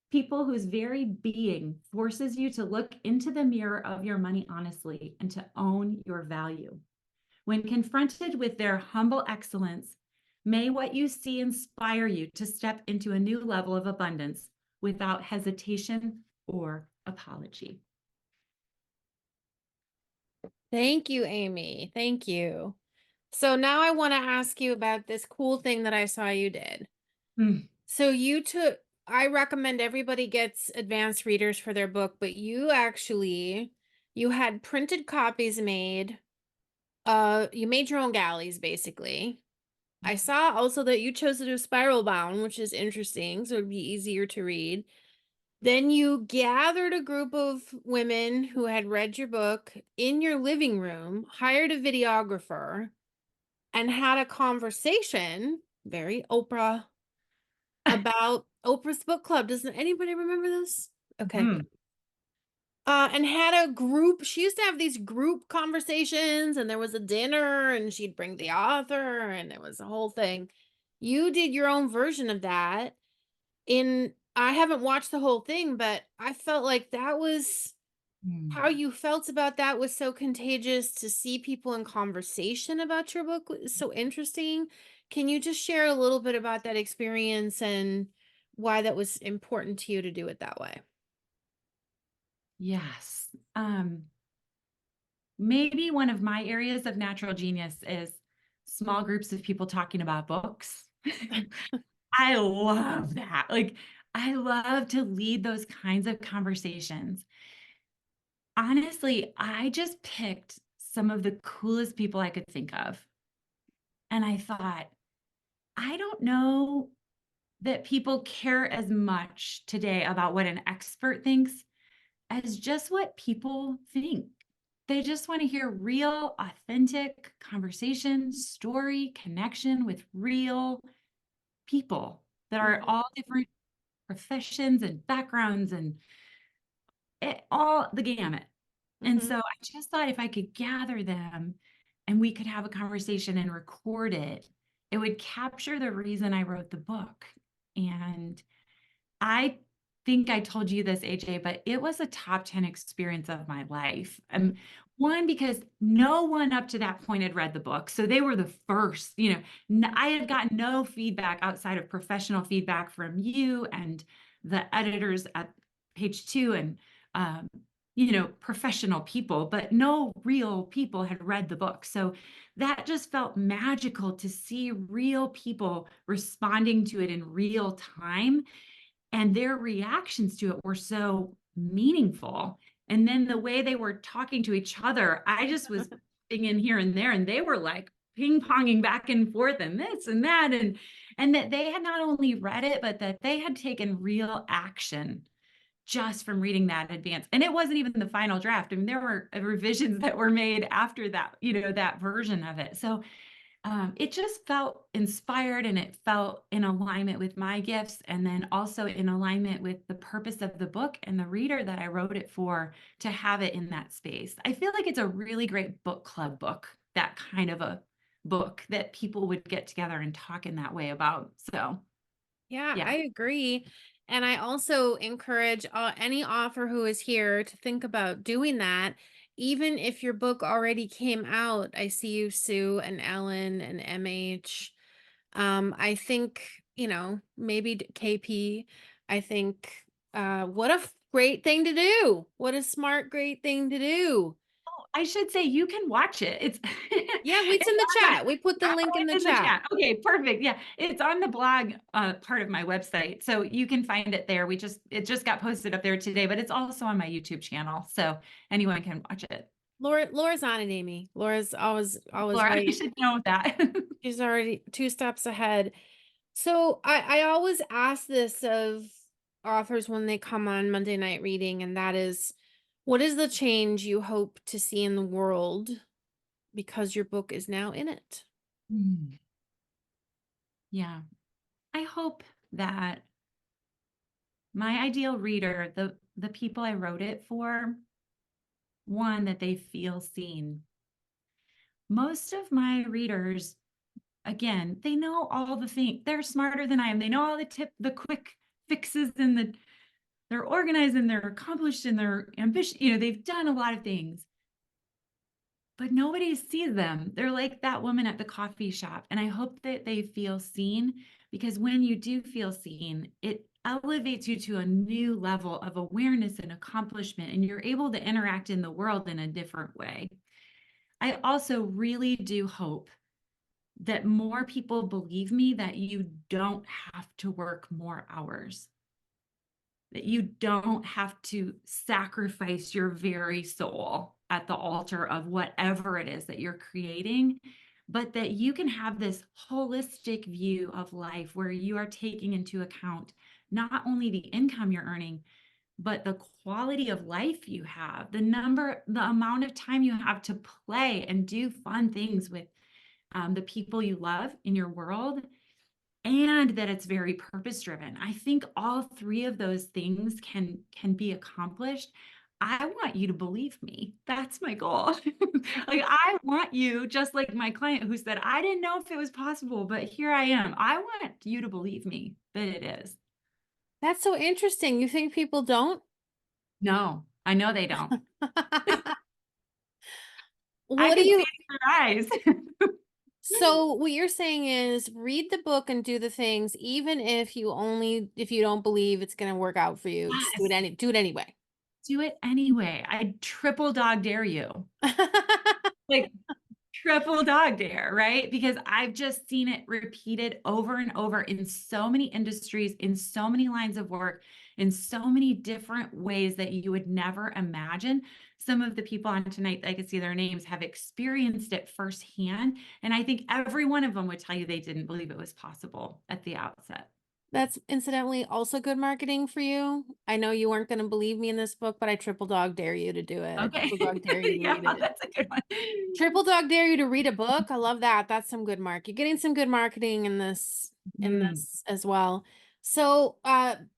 people whose very being forces you to look into the mirror of your money honestly and to own your value. When confronted with their humble excellence, may what you see inspire you to step into a new level of abundance without hesitation or apology. Thank you, Amy. Thank you. So now I want to ask you about this cool thing that I saw you did. So I recommend everybody gets advanced readers for their book, but you had printed copies made. You made your own galleys, basically. I saw also that you chose to do spiral bound, which is interesting, so it'd be easier to read. Then you gathered a group of women who had read your book in your living room, hired a videographer, and had a conversation, very Oprah, about Oprah's book club. Doesn't anybody remember this? Okay. And had a group. She used to have these group conversations, and there was a dinner, and she'd bring the author, and there was a whole thing. You did your own version of that. I haven't watched the whole thing, but I felt like that was how you felt about that was so contagious. To see people in conversation about your book was so interesting. Can you just share a little bit about that experience and why that was important to you to do it that way? Yes. Maybe one of my areas of natural genius is small groups of people talking about books. I love that. Like, I love to lead those kinds of conversations. Honestly, I just picked some of the coolest people I could think of. And I thought, I don't know that people care as much today about what an expert thinks as just what people think. They just want to hear real, authentic conversation, story, connection with real people that are all different professions and backgrounds and all the gamut. And so I just thought if I could gather them and we could have a conversation and record it, it would capture the reason I wrote the book. And I think I told you this, AJ, but it was a top 10 experience of my life. One, because no one up to that point had read the book. So they were the first, I had gotten no feedback outside of professional feedback from you and the editors at Page Two and, professional people, but no real people had read the book. So that just felt magical to see real people responding to it in real time. And their reactions to it were so meaningful. And then the way they were talking to each other, I just was being in here and there, and they were like ping-ponging back and forth and this and that. And that they had not only read it, but that they had taken real action just from reading that in advance. And it wasn't even the final draft. I mean, there were revisions that were made after that, that version of it. So it just felt inspired, and it felt in alignment with my gifts, and then also in alignment with the purpose of the book and the reader that I wrote it for, to have it in that space. I feel like it's a really great book club book, that kind of a book that people would get together and talk in that way about. So, Yeah, yeah. I agree. And I also encourage any author who is here to think about doing that. Even if your book already came out, I see you, Sue and Ellen and MH. I think, maybe KP. I think, what a great thing to do. What a smart, great thing to do. Oh, I should say you can watch it. It's Yeah, it's it's in the on chat. We put the link in the it's in the chat. chat. Okay, perfect. Yeah, it's on the blog part of my website, so you can find it there. It just got posted up there today, but it's also on my YouTube channel, so anyone can watch it. Laura's on it, Amy. Laura's always Laura, you right. should know that. She's already 2 steps ahead. So I always ask this of authors when they come on Monday Night Reading, and that is, what is the change you hope to see in the world because your book is now in it? Mm. Yeah, I hope that my ideal reader, the people I wrote it for, one, that they feel seen. Most of my readers, again, they know all the things. They're smarter than I am. They know all the quick fixes, and they're organized, and they're accomplished, and they're ambitious. They've done a lot of things, but nobody sees them. They're like that woman at the coffee shop. And I hope that they feel seen, because when you do feel seen, it elevates you to a new level of awareness and accomplishment, and you're able to interact in the world in a different way. I also really do hope that more people believe me, that you don't have to work more hours, that you don't have to sacrifice your very soul at the altar of whatever it is that you're creating, but that you can have this holistic view of life where you are taking into account not only the income you're earning, but the quality of life you have, the amount of time you have to play and do fun things with the people you love in your world, and that it's very purpose driven. I think all three of those things can be accomplished. I want you to believe me. That's my goal. Like, I want you, just like my client who said, I didn't know if it was possible, but here I am. I want you to believe me that it is. That's so interesting. You think people don't? No, I know they don't. I What do can see you, it in their eyes. so what you're saying is read the book and do the things, even if you don't believe it's going to work out for you, just Yes, do it anyway. do it anyway. I triple dog dare you. Like, triple dog dare, right? Because I've just seen it repeated over and over in so many industries, in so many lines of work, in so many different ways that you would never imagine. Some of the people on tonight, I could see their names, have experienced it firsthand. And I think every one of them would tell you they didn't believe it was possible at the outset. That's incidentally also good marketing for you. I know you weren't going to believe me in this book, but I triple dog dare you to do it. I Okay. triple dog dare you to Yeah, read it. that's a good one. Triple dog dare you to read a book. I love that. That's some good mark. You're getting some good marketing in Mm. this as well. So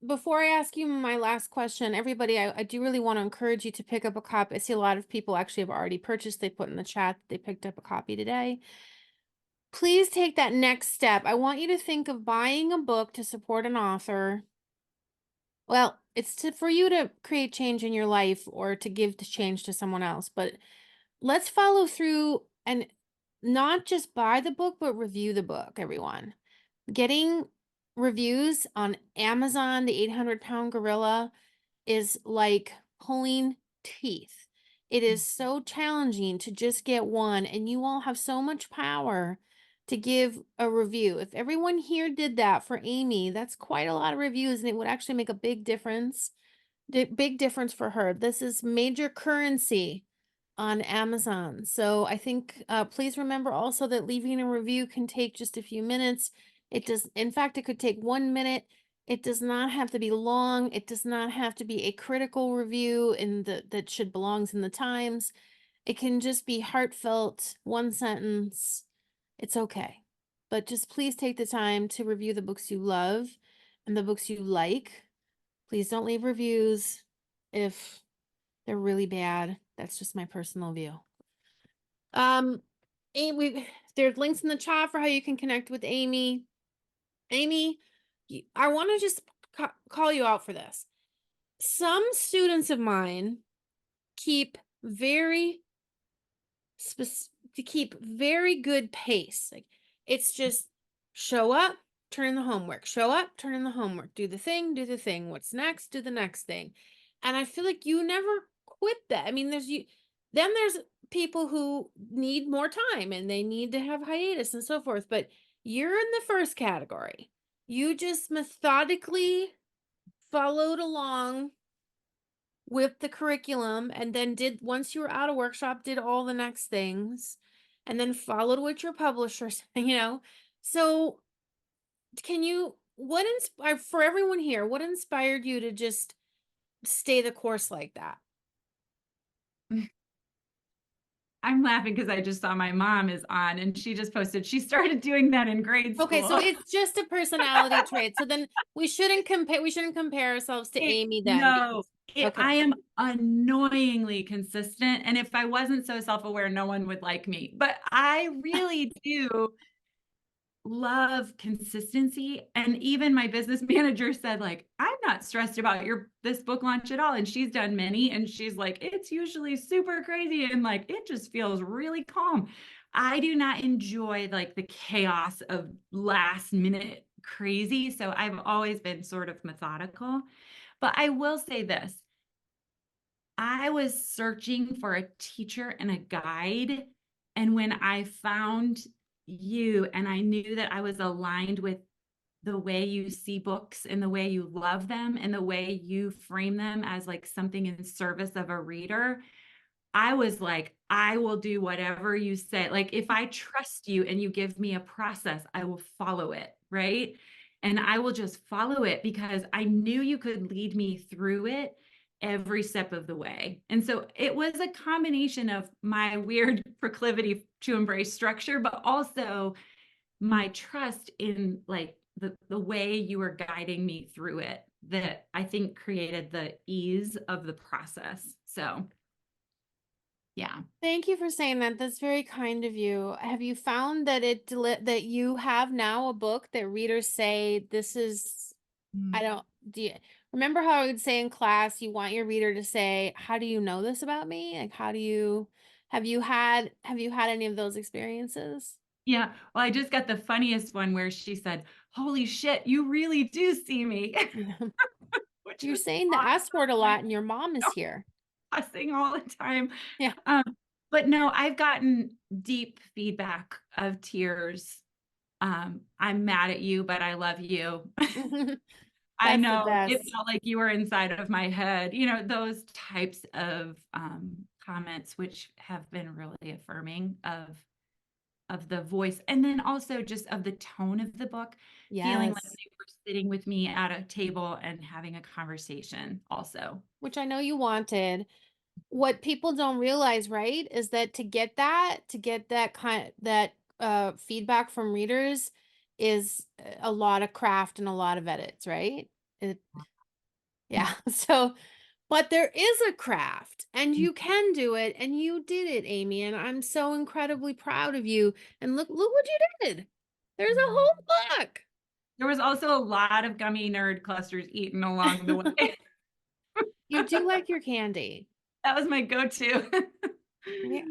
before I ask you my last question, everybody, I do really want to encourage you to pick up a copy. I see a lot of people actually have already purchased. They put in the chat that they picked up a copy today. Please take that next step. I want you to think of buying a book to support an author. Well, it's for you to create change in your life or to give the change to someone else. But let's follow through and not just buy the book, but review the book, everyone. Getting reviews on Amazon, the 800-pound gorilla, is like pulling teeth. It is so challenging to just get one, and you all have so much power to give a review. If everyone here did that for Amy, that's quite a lot of reviews, and it would actually make a big difference. Big difference for her. This is major currency on Amazon. So I think please remember also that leaving a review can take just a few minutes. It does, in fact, it could take 1 minute. It does not have to be long. It does not have to be a critical review that should belongs in the Times. It can just be heartfelt, one sentence. It's okay. But just please take the time to review the books you love and the books you like. Please don't leave reviews if they're really bad. That's just my personal view. There's links in the chat for how you can connect with Amy. Amy, I want to just call you out for this. Some students of mine keep very very good pace. Like, it's just show up, turn in the homework, show up, turn in the homework, do the thing, what's next, do the next thing. And I feel like you never quit that. I mean, there's people who need more time and they need to have hiatus and so forth, but you're in the first category. You just methodically followed along with the curriculum, and then once you were out of workshop, did all the next things, and then followed what your publisher said. So can you, for everyone here, what inspired you to just stay the course like that? I'm laughing because I just saw my mom is on and she just posted she started doing that in grade school. Okay, so it's just a personality trait. So then we shouldn't compare ourselves to Amy then. No, Okay. I am annoyingly consistent. And if I wasn't so self-aware, no one would like me. But I really do love consistency. And even my business manager said, like, I'm not stressed about this book launch at all. And she's done many. And she's like, it's usually super crazy. And like, it just feels really calm. I do not enjoy like the chaos of last minute crazy. So I've always been sort of methodical. But I will say this. I was searching for a teacher and a guide. And when I found you and I knew that I was aligned with the way you see books and the way you love them and the way you frame them as like something in service of a reader, I was like, I will do whatever you say. Like, if I trust you and you give me a process, I will follow it. Right. And I will just follow it because I knew you could lead me through it every step of the way. And so it was a combination of my weird proclivity to embrace structure, but also my trust in like the way you were guiding me through it that I think created the ease of the process. So yeah. Thank you for saying that. That's very kind of you. Have you found that that you have now a book that readers say this is, do you remember how I would say in class, you want your reader to say, how do you know this about me? Like, have you had any of those experiences? Yeah. Well, I just got the funniest one where she said, holy shit, you really do see me. Which You're was saying the S word a lot awesome. and your mom is here. Cussing all the time. Yeah. But no, I've gotten deep feedback of tears. I'm mad at you, but I love you. I That's the know it best. felt like you were inside of my head, those types of comments, which have been really affirming of the voice. And then also just of the tone of the book, feeling like Yes. they were sitting with me at a table and having a conversation also. Which I know you wanted. What people don't realize, right, is that to get that feedback from readers is a lot of craft and a lot of edits, right? Yeah. So, but there is a craft and you can do it, and you did it, Amy, and I'm so incredibly proud of you. And look what you did. There's a whole book. There was also a lot of gummy nerd clusters eaten along the way. You do like your candy. That was my go-to. Yeah,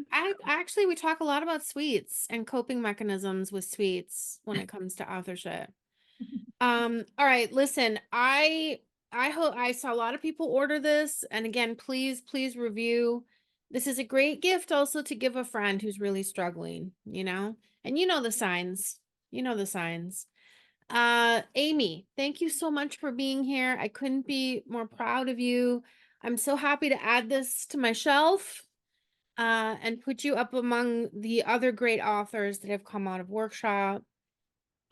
actually we talk a lot about sweets and coping mechanisms with sweets when it comes to authorship. All right, listen, I hope I saw a lot of people order this, and again, please review. This is a great gift also to give a friend who's really struggling, and you know the signs. You know the signs. Amy, thank you so much for being here. I couldn't be more proud of you. I'm so happy to add this to my shelf and put you up among the other great authors that have come out of workshop.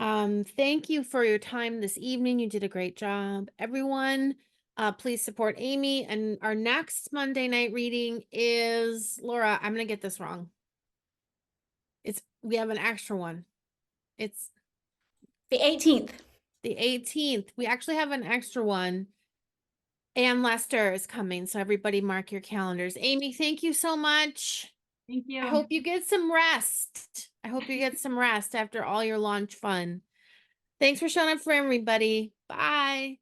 Thank you for your time this evening. You did a great job. Everyone, please support Amy. And our next Monday night reading is Laura. I'm gonna get this wrong. We have an extra one. It's The 18th. the 18th. We actually have an extra one. Ann Lester is coming, so everybody mark your calendars. Amy, thank you so much. Thank you. I hope you get some rest. I hope you get some rest after all your launch fun. Thanks for showing up for everybody. Bye.